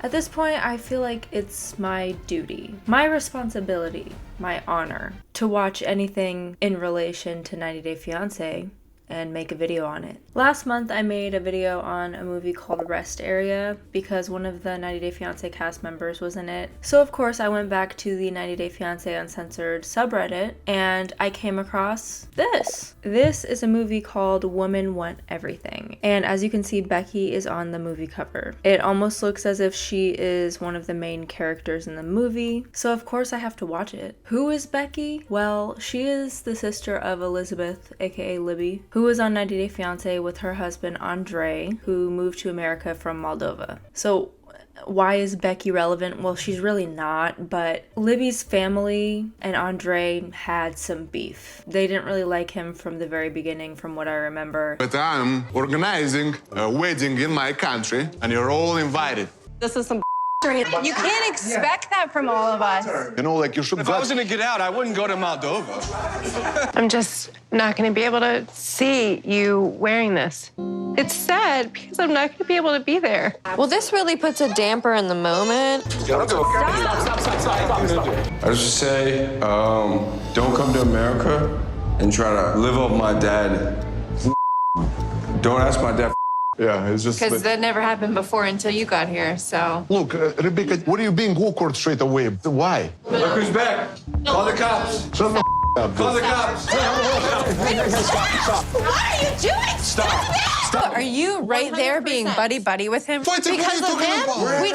At this point, I feel like it's my duty, my responsibility, my honor to watch anything in relation to 90 Day Fiancé and make a video on it. Last month I made a video on a movie called Rest Area because one of the 90 Day Fiancé cast members was in it. So of course I went back to the 90 Day Fiancé Uncensored subreddit and I came across this. This is a movie called Women Want Everything. And as you can see, Becky is on the movie cover. It almost looks as if she is one of the main characters in the movie. So of course I have to watch it. Who is Becky? Well, she is the sister of Elizabeth, aka Libby, who was on 90 Day Fiancé with her husband Andre, who moved to America from Moldova. So why is Becky relevant? Well, she's really not, but Libby's family and Andre had some beef. They didn't really like him from the very beginning, from what I remember. But I'm organizing a wedding in my country, and you're all invited. This is some You can't expect that from all of us. You know, like you should. If I was gonna get out, I wouldn't go to Moldova. I'm just not gonna be able to see you wearing this. It's sad because I'm not gonna be able to be there. Well, this really puts a damper in the moment. Stop. I just say, don't come to America and try to live up my dad. Don't ask my dad. Yeah, it's just. Because that never happened before until you got here, so. Look, Rebecca, what are you being awkward straight away? Why? Look who's back. Call the cops. Shut the up. Call the cops. What are you doing? Stop. Are you right there being buddy-buddy with him? Because of him? We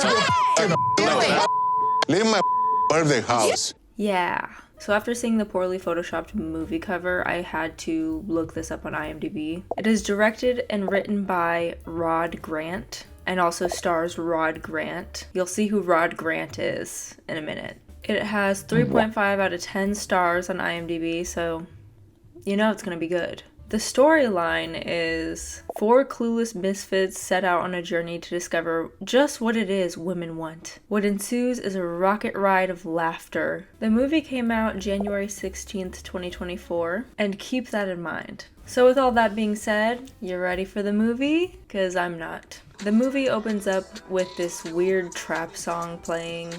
Leave my birthday house. Yeah. So after seeing the poorly photoshopped movie cover, I had to look this up on IMDb. It is directed and written by Rod Grant and also stars Rod Grant. You'll see who Rod Grant is in a minute. It has 3.5 out of 10 stars on IMDb, so you know it's gonna be good. The storyline is 4 clueless misfits set out on a journey to discover just what it is women want. What ensues is a rocket ride of laughter. The movie came out January 16th, 2024, and keep that in mind. So with all that being said, you ready for the movie? 'Cause I'm not. The movie opens up with this weird trap song playing,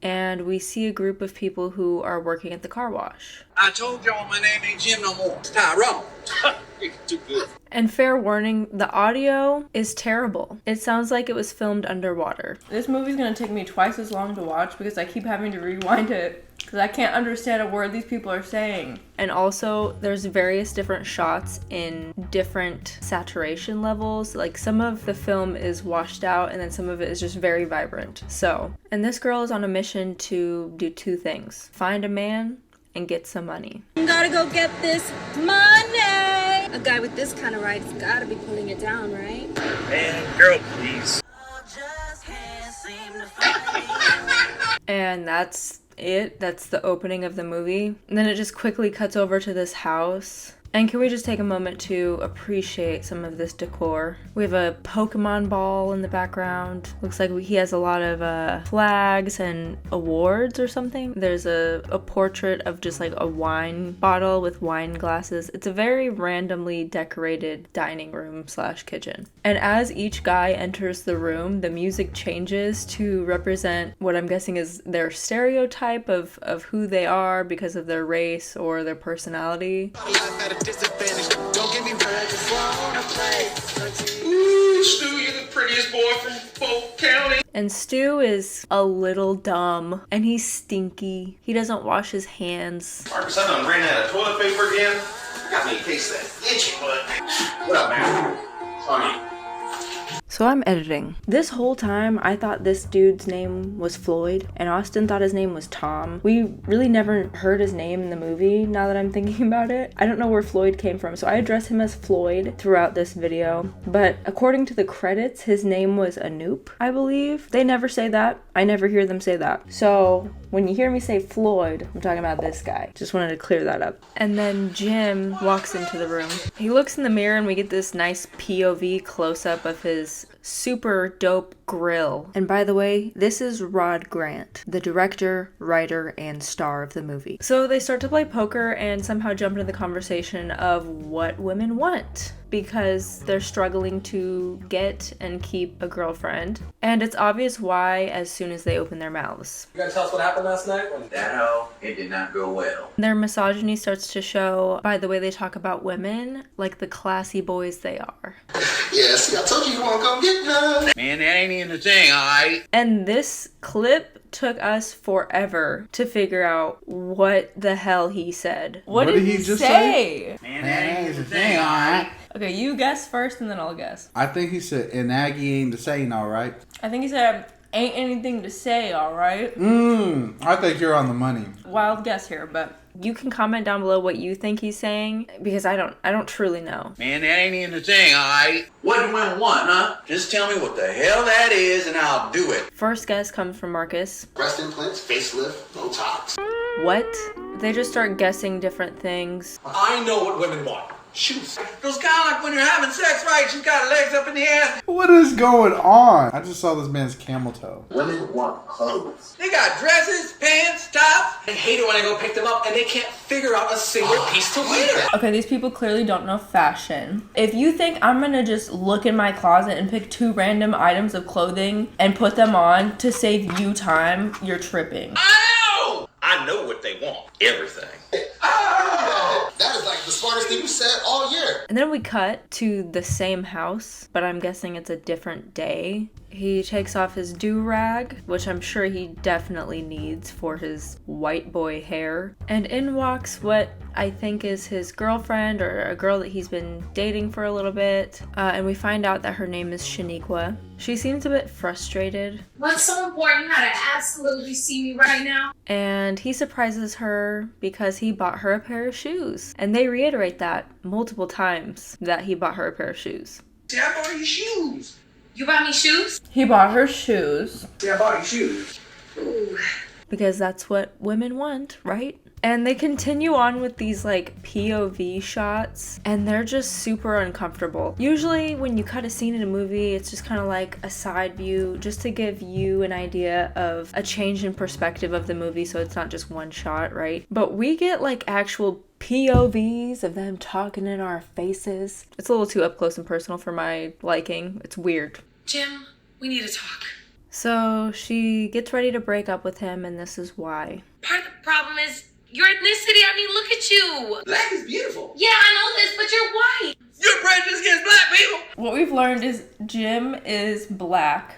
and we see a group of people who are working at the car wash. I told y'all my name ain't Jim no more. It's Tyrone. Too good. And fair warning, the audio is terrible. It sounds like it was filmed underwater. This movie's gonna take me twice as long to watch because I keep having to rewind it because I can't understand a word these people are saying. And also, there's various different shots in different saturation levels. Like, some of the film is washed out and then some of it is just very vibrant. So, and this girl is on a mission to do 2 things. Find a man and get some money. Gotta go get this money. A guy with this kind of ride's gotta be pulling it down, right? Man, girl, please. And that's it. That's the opening of the movie. And then it just quickly cuts over to this house. And can we just take a moment to appreciate some of this decor? We have a Pokemon ball in the background. Looks like he has a lot of flags and awards or something. There's a portrait of just like a wine bottle with wine glasses. It's a very randomly decorated dining room / kitchen. And as each guy enters the room, the music changes to represent what I'm guessing is their stereotype of who they are because of their race or their personality. Don't get me Ooh, Stu, you're the prettiest boy from Polk County. And Stu is a little dumb, and he's stinky. He doesn't wash his hands. Marcus, I done ran out of toilet paper again. Got me a case of that itchy butt. What up, man? Funny. So I'm editing. This whole time, I thought this dude's name was Floyd, and Austin thought his name was Tom. We really never heard his name in the movie, now that I'm thinking about it. I don't know where Floyd came from, so I address him as Floyd throughout this video. But according to the credits, his name was Anoop, I believe. They never say that. I never hear them say that. So when you hear me say Floyd, I'm talking about this guy. Just wanted to clear that up. And then Jim walks into the room. He looks in the mirror and we get this nice POV close-up of his super dope grill. And by the way, this is Rod Grant, the director, writer, and star of the movie. So they start to play poker and somehow jump into the conversation of what women want. because they're struggling to get and keep a girlfriend. And it's obvious why as soon as they open their mouths. You gonna tell us what happened last night? That hoe, it did not go well. Their misogyny starts to show by the way they talk about women, like the classy boys they are. Yeah, see, I told you won't come get none. Man, that ain't even the thing, alright? And this clip took us forever to figure out what the hell he said. What did he just say? Man, that ain't the thing, alright? Okay, you guess first and then I'll guess. I think he said, and Aggie ain't the same, all right? I think he said, ain't anything to say, alright? I think you're on the money. Wild guess here, but... You can comment down below what you think he's saying, because I don't truly know. Man, that ain't even the thing, alright? What do women want, huh? Just tell me what the hell that is and I'll do it. First guess comes from Marcus. Breast implants, facelift, Botox. What? They just start guessing different things. I know what women want. Shoes. It's kind of like when you're having sex, right? You got legs up in the air. What is going on? I just saw this man's camel toe. Women want clothes. They got dresses, pants, tops. I hate it when I go pick them up and they can't figure out a single piece to wear. Okay, these people clearly don't know fashion. If you think I'm gonna just look in my closet and pick 2 random items of clothing and put them on to save you time, you're tripping. I know what they want. Everything. Oh, that is like the smartest thing you said all year. And then we cut to the same house, but I'm guessing it's a different day. He takes off his do-rag, which I'm sure he definitely needs for his white boy hair. And in walks what I think is his girlfriend, or a girl that he's been dating for a little bit. And we find out that her name is Shaniqua. She seems a bit frustrated. What's so important? You gotta absolutely see me right now. And he surprises her because he bought her a pair of shoes. And they reiterate that multiple times, that he bought her a pair of shoes. See, I bought you shoes. You bought me shoes? He bought her shoes. See, I bought you shoes. Ooh. Because that's what women want, right? And they continue on with these like POV shots, and they're just super uncomfortable. Usually when you cut a scene in a movie, it's just kind of like a side view just to give you an idea of a change in perspective of the movie, so it's not just one shot, right? But we get like actual POVs of them talking in our faces. It's a little too up close and personal for my liking. It's weird. Jim, we need to talk. So she gets ready to break up with him, and this is why. Part of the problem is your ethnicity. I mean, look at you. Black is beautiful. Yeah, I know this, but you're white. You're prejudiced against black people. What we've learned is Jim is black.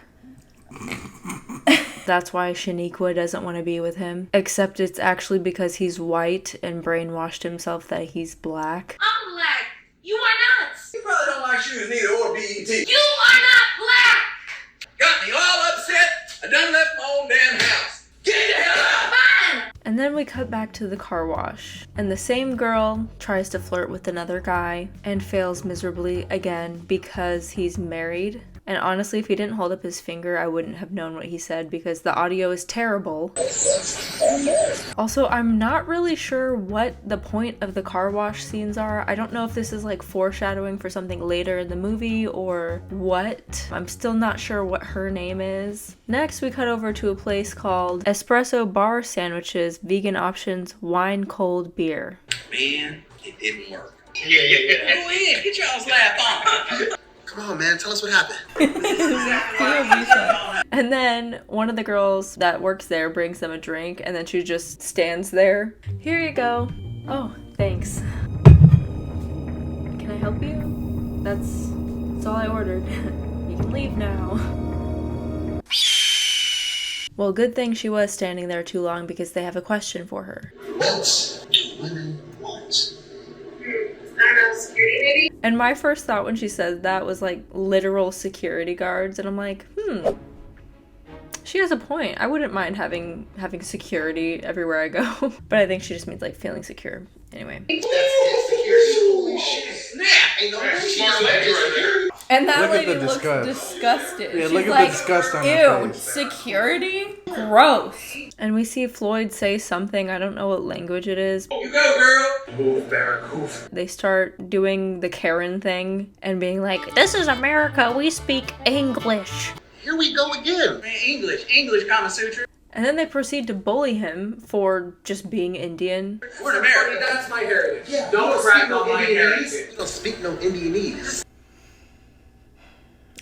That's why Shaniqua doesn't want to be with him. Except it's actually because he's white and brainwashed himself that he's black. I'm black. You are not. You probably don't like shoes neither, or BET. You are not black. Got me all upset. I done left my own damn house. Get the hell out. Fine. And then we cut back to the car wash. And the same girl tries to flirt with another guy and fails miserably again because he's married. And honestly, if he didn't hold up his finger, I wouldn't have known what he said because the audio is terrible. Also, I'm not really sure what the point of the car wash scenes are. I don't know if this is like foreshadowing for something later in the movie or what. I'm still not sure what her name is. Next, we cut over to a place called Espresso Bar Sandwiches, Vegan Options, Wine Cold Beer. Man, it didn't work. Yeah. Go in, get y'all's laugh on. Come on, man. Tell us what happened. And then one of the girls that works there brings them a drink, and then she just stands there. Here you go. Oh, thanks. Can I help you? That's all I ordered. You can leave now. Well, good thing she was standing there too long because they have a question for her. What do women want? I don't know, security maybe? And my first thought when she said that was like literal security guards, and I'm like, she has a point. I wouldn't mind having security everywhere I go. But I think she just means like feeling secure. Anyway. Holy shit. Snap. Ain't no way. And that Look at lady the looks disgust. disgusted. Yeah, She's look at like, the disgust on her ew, face. security? Gross. And we see Floyd say something, I don't know what language it is. You go, girl. Move, Barrett, move. They start doing the Karen thing and being like, this is America, we speak English. Here we go again. Man, English, Kama Sutra. And then they proceed to bully him for just being Indian. We're in America. That's my heritage. Yeah, don't crack on my heritage. Don't speak no Indianese.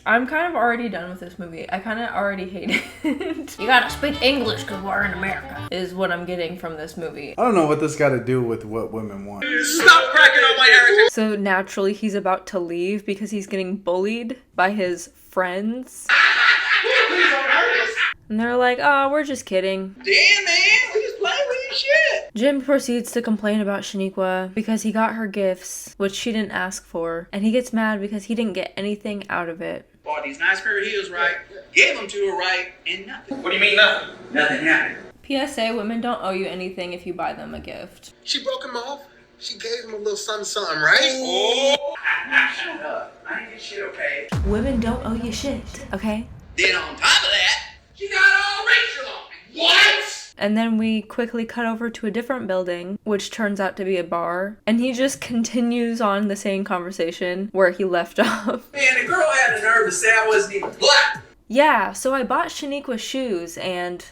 I'm kind of already done with this movie. I kind of already hate it. You gotta speak English because we're in America, is what I'm getting from this movie. I don't know what this got to do with what women want. Stop cracking on my heritage. So naturally, he's about to leave because he's getting bullied by his friends. And they're like, oh, we're just kidding. Damn, man, we just playing with your shit. Jim proceeds to complain about Shaniqua because he got her gifts, which she didn't ask for. And he gets mad because he didn't get anything out of it. Bought these nice pair of heels right, gave them to her right, and nothing. What do you mean nothing? Nothing happened. PSA, women don't owe you anything if you buy them a gift. She broke him off. She gave him a little something, right? Oh, shut up. I ain't get shit, okay? Women don't owe you shit, okay? Then on top of that, she got all racial on me. What? And then we quickly cut over to a different building, which turns out to be a bar. And he just continues on the same conversation where he left off. Man, the girl had the nerve to say I wasn't even black. Yeah, so I bought Shaniqua shoes and...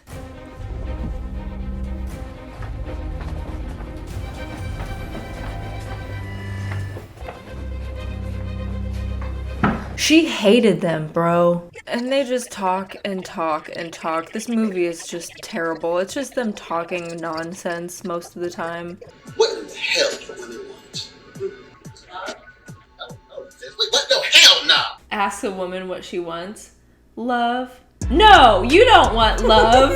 she hated them, bro. And they just talk and talk and talk. This movie is just terrible. It's just them talking nonsense most of the time. What in the hell do women want? What the hell no? Ask a woman what she wants. Love. No, you don't want love.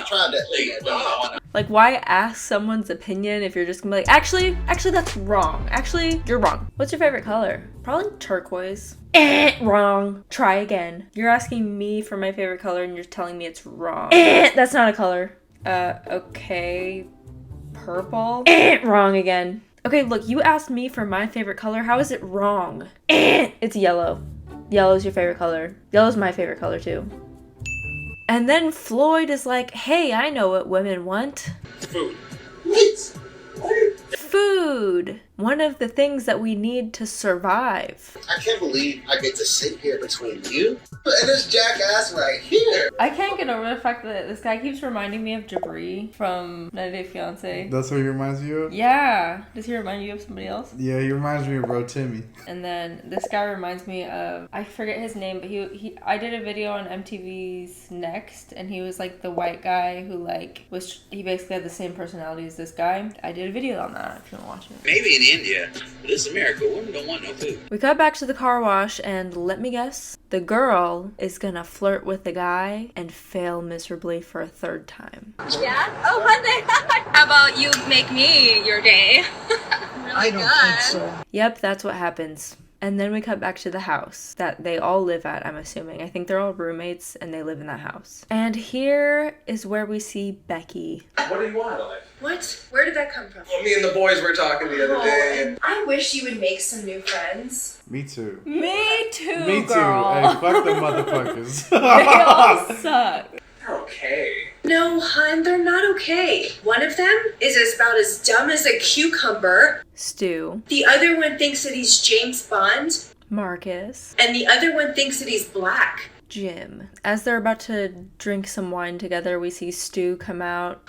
Tried that. Like, why ask someone's opinion if you're just gonna be like, actually, that's wrong. Actually, you're wrong. What's your favorite color? Probably turquoise. Wrong. Try again. You're asking me for my favorite color and you're telling me it's wrong. That's not a color. Okay. Purple. Wrong again. Okay, look, you asked me for my favorite color. How is it wrong? It's yellow. Yellow's your favorite color. Yellow's my favorite color too. And then Floyd is like, hey, I know what women want. Food. What? Food. One of the things that we need to survive. I can't believe I get to sit here between you and this jackass right here. I can't get over the fact that this guy keeps reminding me of Jabri from 90 Day Fiancé. That's what he reminds you of? Yeah. Does he remind you of somebody else? Yeah, he reminds me of Bro Timmy. And then this guy reminds me of, I forget his name, but I did a video on MTV's Next, and he was like the white guy who he basically had the same personality as this guy. I did a video on that if you want to watch it. Maybe in India, but this is America. Women don't want no food. We cut back to the car wash, and let me guess, the girl is gonna flirt with the guy and fail miserably for a third time. Yeah? Oh, honey. How about you make me your day? I don't think so. Yep, that's what happens. And then we cut back to the house that they all live at, I'm assuming. I think they're all roommates and they live in that house. And here is where we see Becky. What do you want, Alex? What? Where did that come from? Well, me and the boys were talking the other day. I wish you would make some new friends. Me too. Me too, Me too. girl. Hey, fuck the motherfuckers. They all suck. They're okay. No, hun, they're not okay. One of them is about as dumb as a cucumber. Stu. The other one thinks that he's James Bond. Marcus. And the other one thinks that he's black. Jim. As they're about to drink some wine together, we see Stu come out.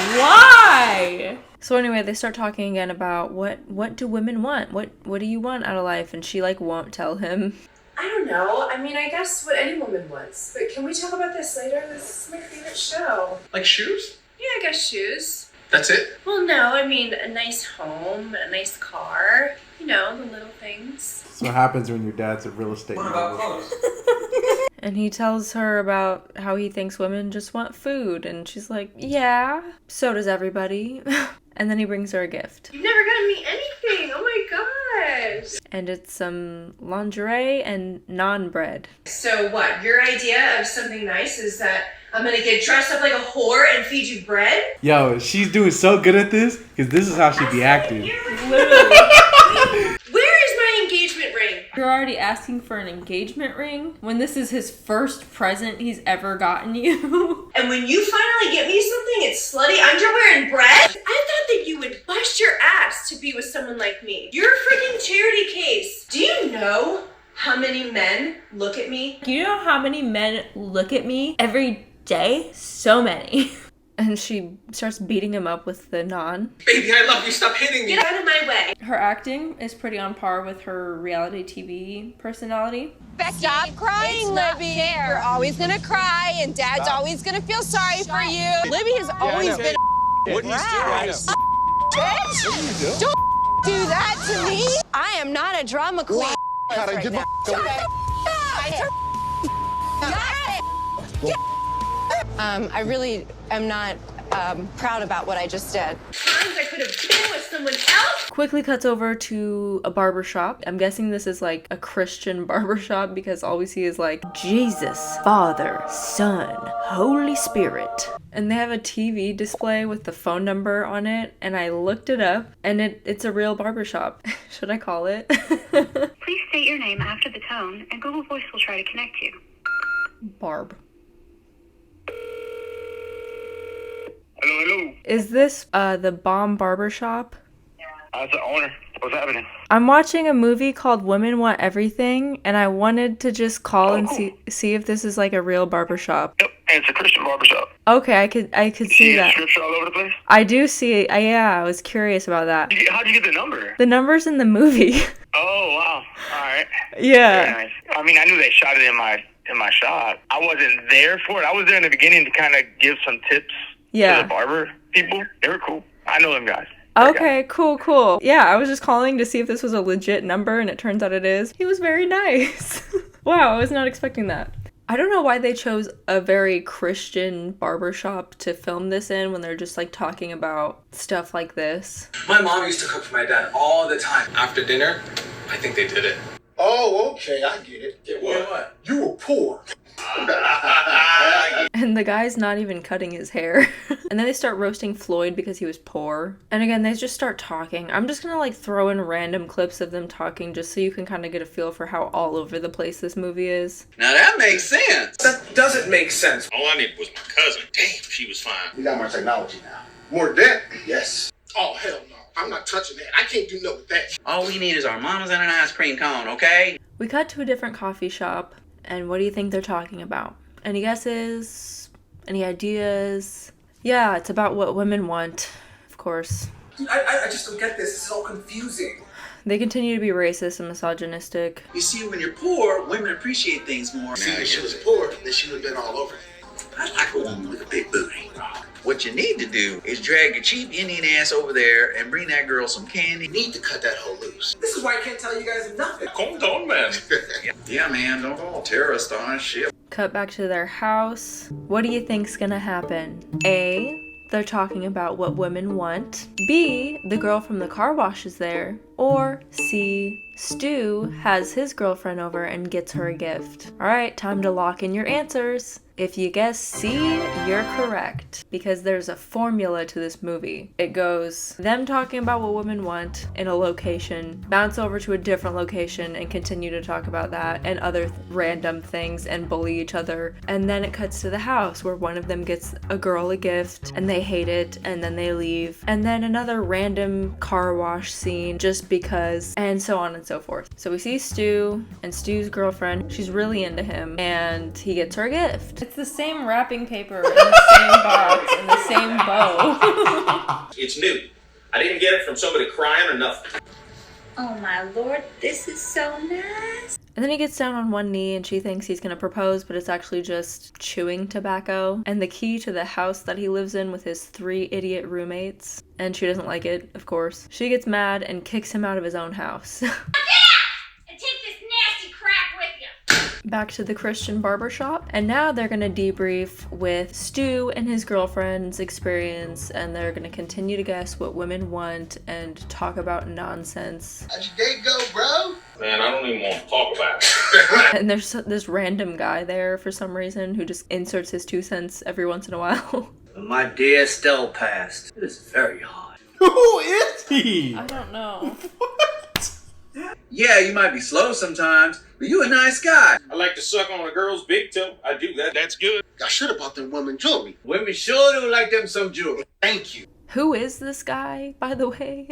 Why? So anyway, they start talking again about what do women want? What do you want out of life? And she won't tell him. I don't know. I mean, I guess what any woman wants. But can we talk about this later? This is my favorite show. Like shoes? Yeah, I guess shoes. That's it? Well, no, I mean a nice home, a nice car. You know, the little things. That's what happens when your dad's a real estate mogul. And he tells her about how he thinks women just want food. And she's like, yeah, so does everybody. And then he brings her a gift. You've never gotten me anything. Oh my gosh. And it's some lingerie and naan bread. So what? Your idea of something nice is that I'm gonna get dressed up like a whore and feed you bread? Yo, she's doing so good at this because this is how she be acting. Literally. Where is my engagement ring? You're already asking for an engagement ring when this is his first present he's ever gotten you. And when you finally get me something, it's slutty underwear and bread? I thought that you would bust your ass to be with someone like me. You're a freaking charity case. Do you know how many many men look at me? You know how many men look at me every day? So many. And she starts beating him up with the naan. Baby, I love you. Stop hitting me. Get out of my way. Her acting is pretty on par with her reality TV personality. Becky, stop crying, Libby. You're always gonna cry, and Dad's always gonna feel sorry for you. Libby has always been a What are you doing? bitch. Don't do that to me. I am not a drama queen. Gotta get the I really am not proud about what I just did. Times I could have been with someone else. Quickly cuts over to a barber shop. I'm guessing this is like a Christian barber shop because all we see is like Jesus, Father, Son, Holy Spirit. And they have a TV display with the phone number on it, and I looked it up, and it's a real barber shop. Should I call it? Please state your name after the tone, and Google Voice will try to connect you. Barb. Hello, hello. Is this the Bomb Barber Shop? That's the owner. What's happening? I'm watching a movie called Women Want Everything, and I wanted to just call and see if this is like a real barbershop. Yep, and it's a Christian barbershop. Okay, I could see that. Scripture all over the place? I do see it. Yeah, I was curious about that. How'd you get the number? The number's in the movie. Oh, wow. All right. Yeah. Very nice. I mean, I knew they shot it in my shop. I wasn't there for it. I was there in the beginning to kind of give some tips to the barber people. They were cool. I know them guys. Okay, cool. Yeah, I was just calling to see if this was a legit number, and it turns out it is. He was very nice. Wow, I was not expecting that. I don't know why they chose a very Christian barbershop to film this in when they're just like talking about stuff like this. My mom used to cook for my dad all the time. After dinner, I think they did it. Oh, okay, I get it. Get what? You were poor. And the guy's not even cutting his hair. And then they start roasting Floyd because he was poor. And again, they just start talking. I'm just gonna like throw in random clips of them talking just so you can kind of get a feel for how all over the place this movie is. Now that makes sense. That doesn't make sense. All I needed was my cousin. Damn, she was fine. We got more technology now. More debt? Yes. Oh, hell no. I'm not touching that. I can't do nothing with that. All we need is our mamas and an ice cream cone, okay? We cut to a different coffee shop. And what do you think they're talking about? Any guesses? Any ideas? Yeah, it's about what women want, of course. Dude, I just don't get this. This is all confusing. They continue to be racist and misogynistic. You see, when you're poor, women appreciate things more. See, if she was poor, then she would have been all over it. I like a woman with a big booty. What you need to do is drag your cheap Indian ass over there and bring that girl some candy. You need to cut that hoe loose. This is why I can't tell you guys nothing. Calm down, man. Yeah, man, don't all terrorist on us shit. Cut back to their house. What do you think's gonna happen? A, they're talking about what women want. B, the girl from the car wash is there. Or C, Stu has his girlfriend over and gets her a gift. All right, time to lock in your answers. If you guess C, you're correct, because there's a formula to this movie. It goes them talking about what women want in a location, bounce over to a different location and continue to talk about that and other random things and bully each other. And then it cuts to the house where one of them gets a girl a gift and they hate it and then they leave. And then another random car wash scene just because, and so on and so forth. So we see Stu and Stu's girlfriend. She's really into him and he gets her a gift. It's the same wrapping paper in the same box and the same bow. It's new. I didn't get it from somebody crying or nothing. Oh my lord, this is so nice. And then he gets down on one knee and she thinks he's gonna propose, but it's actually just chewing tobacco and the key to the house that he lives in with his 3 idiot roommates. And she doesn't like it, of course. She gets mad and kicks him out of his own house. Back to the Christian barbershop, and now they're gonna debrief with Stu and his girlfriend's experience, and they're gonna continue to guess what women want and talk about nonsense. How'd your day go, bro? Man, I don't even want to talk about it. And there's this random guy there for some reason who just inserts his 2 cents every once in a while. My dear Stell passed. It is very hot. Who is he? I don't know. Yeah, you might be slow sometimes, but you a nice guy. I like to suck on a girl's big toe. I do that. That's good. I should have bought them women jewelry. Women sure do like them some jewelry. Thank you. Who is this guy, by the way?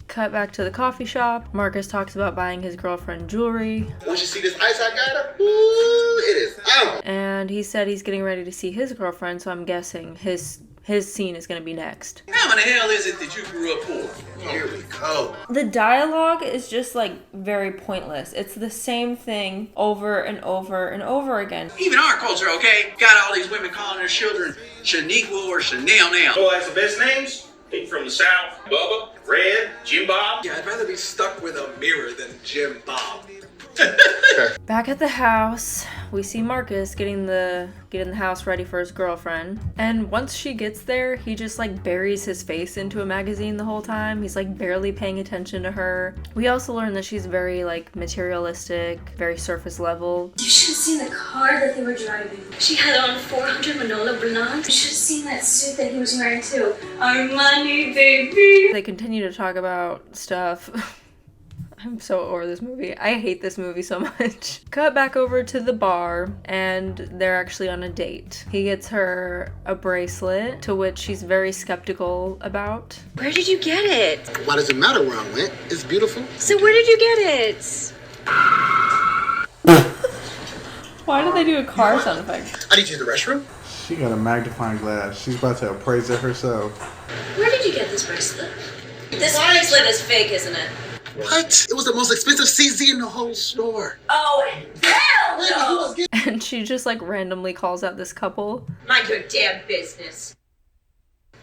Cut back to the coffee shop. Marcus talks about buying his girlfriend jewelry. Once you see this ice I got her, ooh, it is out. And he said he's getting ready to see his girlfriend, so I'm guessing his scene is gonna be next. How in the hell is it that you grew up poor? Here we go. The dialogue is just like very pointless. It's the same thing over and over and over again. Even our culture, okay? Got all these women calling their children Shaniqua or Chanel now. Oh, that's the best names? People from the South. Bubba, Red, Jim Bob. Yeah, I'd rather be stuck with a mirror than Jim Bob. Back at the house, we see Marcus getting the house ready for his girlfriend. And once she gets there, he just like buries his face into a magazine the whole time. He's like barely paying attention to her. We also learn that she's very like materialistic, very surface level. You should have seen the car that they were driving. She had on 400 Manolo Blahniks. You should have seen that suit that he was wearing too. Armani, baby. They continue to talk about stuff. I'm so over this movie. I hate this movie so much. Cut back over to the bar, and they're actually on a date. He gets her a bracelet, to which she's very skeptical about. Where did you get it? Why does it matter where I went? It's beautiful. So where did you get it? Why did they do a car sound effect? I need to use the restroom. She got a magnifying glass. She's about to appraise it herself. Where did you get this bracelet? This bracelet is fake, isn't it? What? It was the most expensive CZ in the whole store. Oh, hell no! And she just like randomly calls out this couple. Mind your damn business.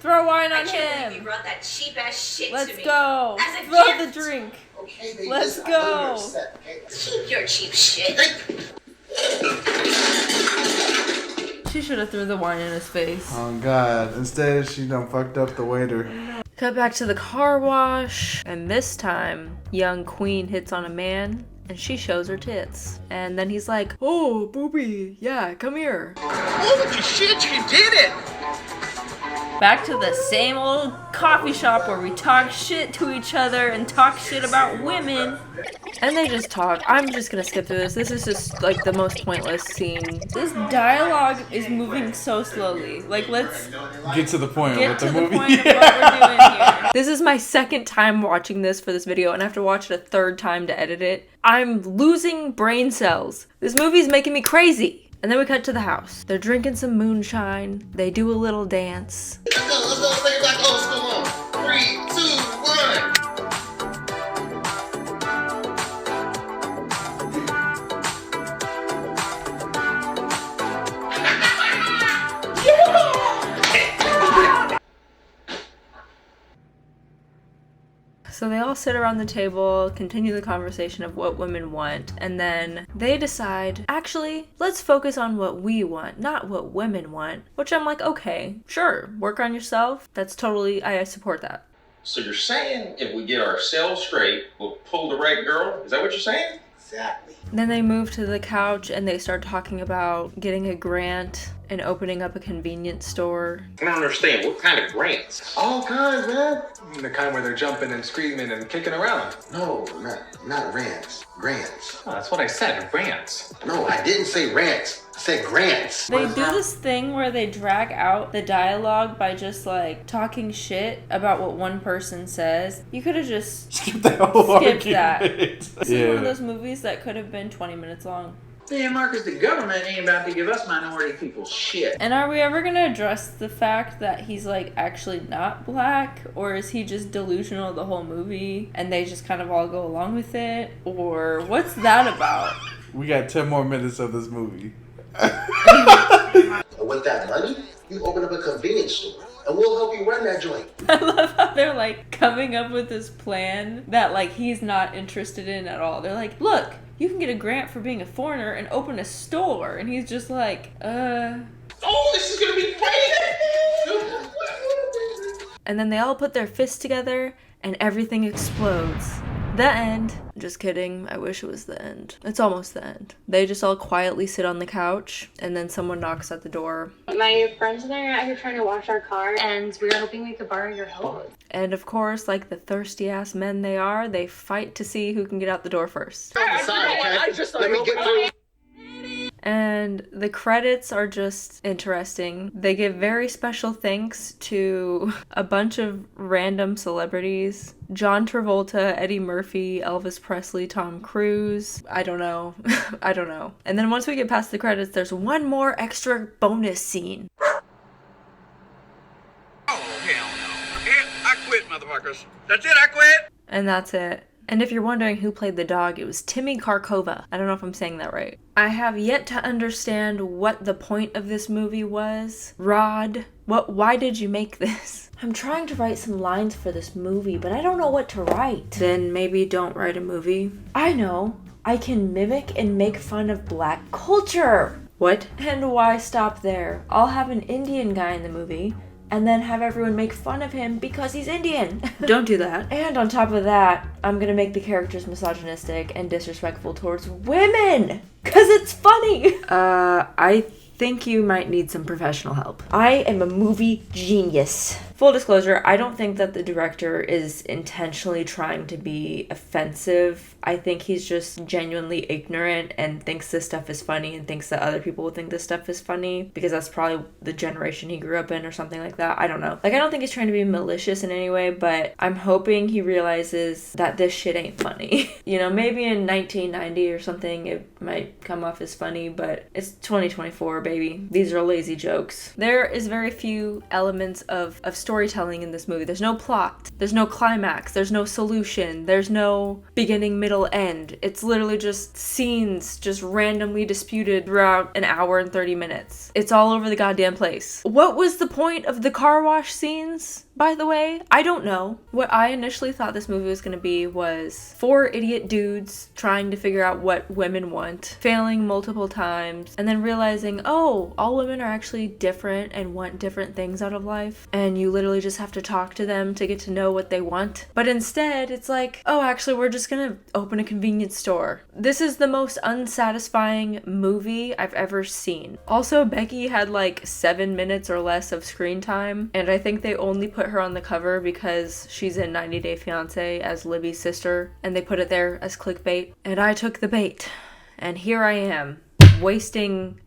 Throw wine on I can't him. believe you brought that cheap ass shit Let's to me. go. As a Throw gift. the drink. Okay, baby, Let's listen, I know you're go. upset, okay? Keep your cheap shit. She should have threw the wine in his face. Oh God! Instead, she done fucked up the waiter. Cut back to the car wash, and this time, young Queen hits on a man, and she shows her tits. And then he's like, "Oh, booby, yeah, come here." Holy shit, you did it! Back to the same old coffee shop where we talk shit to each other and talk shit about women. And they just talk. I'm just gonna skip through this. This is just like the most pointless scene. This dialogue is moving so slowly. Like, let's Get to the point get with to the the movie. point of what we're doing here. This is my second time watching this for this video, and I have to watch it a third time to edit it. I'm losing brain cells. This movie's making me crazy. And then we cut to the house. They're drinking some moonshine. They do a little dance. Let's go, take it back old school on. 3, 2, 1. So they all sit around the table, continue the conversation of what women want, and then they decide, actually, let's focus on what we want, not what women want. Which I'm like, okay, sure, work on yourself. That's totally, I support that. So you're saying if we get ourselves straight, we'll pull the right girl? Is that what you're saying? Exactly. Then they move to the couch and they start talking about getting a grant and opening up a convenience store. I don't understand. What kind of grants? All kinds, man. The kind where they're jumping and screaming and kicking around. No, not rants. Grants. Oh, that's what I said, rants. No, I didn't say rants. I said grants. They do this thing where they drag out the dialogue by just like talking shit about what one person says. You could have just skipped that. This is one of those movies that could have been 20 minutes long. Yeah, Marcus, the government ain't about to give us minority people shit. And are we ever gonna address the fact that he's like actually not black? Or is he just delusional the whole movie and they just kind of all go along with it? Or what's that about? We got 10 more minutes of this movie. With that money, you open up a convenience store and we'll help you run that joint. I love how they're like coming up with this plan that like he's not interested in at all. They're like, look, you can get a grant for being a foreigner and open a store. And he's just like, Oh, this is gonna be great! And then they all put their fists together and everything explodes. The end. Just kidding. I wish it was the end. It's almost the end. They just all quietly sit on the couch and then someone knocks at the door. My friends and I are out here trying to wash our car and we were hoping we could borrow your help. And of course, like the thirsty ass men they are, they fight to see who can get out the door first. Let me get through. And the credits are just interesting. They give very special thanks to a bunch of random celebrities. John Travolta, Eddie Murphy, Elvis Presley, Tom Cruise. I don't know. I don't know. And then once we get past the credits, there's one more extra bonus scene. I quit, motherfuckers. That's it, I quit. And that's it. And if you're wondering who played the dog, it was Timmy Karkova. I don't know if I'm saying that right. I have yet to understand what the point of this movie was. Rod, why did you make this? I'm trying to write some lines for this movie, but I don't know what to write. Then maybe don't write a movie. I know. I can mimic and make fun of black culture. What? And why stop there? I'll have an Indian guy in the movie, and then have everyone make fun of him because he's Indian. Don't do that. And on top of that, I'm gonna make the characters misogynistic and disrespectful towards women, cause it's funny. I think you might need some professional help. I am a movie genius. Full disclosure, I don't think that the director is intentionally trying to be offensive. I think he's just genuinely ignorant and thinks this stuff is funny and thinks that other people will think this stuff is funny because that's probably the generation he grew up in or something like that. I don't know. Like, I don't think he's trying to be malicious in any way, but I'm hoping he realizes that this shit ain't funny. You know, maybe in 1990 or something it might come off as funny, but it's 2024, baby. These are lazy jokes. There is very few elements of storytelling in this movie. There's no plot, there's no climax, there's no solution, there's no beginning, middle, end. It's literally just scenes just randomly disputed throughout an hour and 30 minutes. It's all over the goddamn place. What was the point of the car wash scenes, by the way? I don't know. What I initially thought this movie was gonna be was 4 idiot dudes trying to figure out what women want, failing multiple times, and then realizing, oh, all women are actually different and want different things out of life, and you literally just have to talk to them to get to know what they want. But instead, it's like, oh, actually, we're just gonna open a convenience store. This is the most unsatisfying movie I've ever seen. Also, Becky had like 7 minutes or less of screen time, and I think they only put her on the cover because she's in 90 Day Fiancé as Libby's sister, and they put it there as clickbait. And I took the bait, and here I am, wasting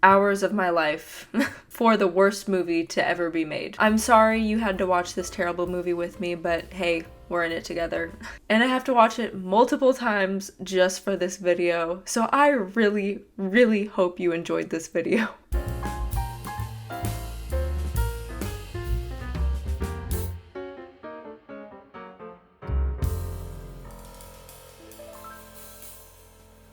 hours of my life for the worst movie to ever be made. I'm sorry you had to watch this terrible movie with me, but hey, we're in it together. And I have to watch it multiple times just for this video, so I really, really hope you enjoyed this video.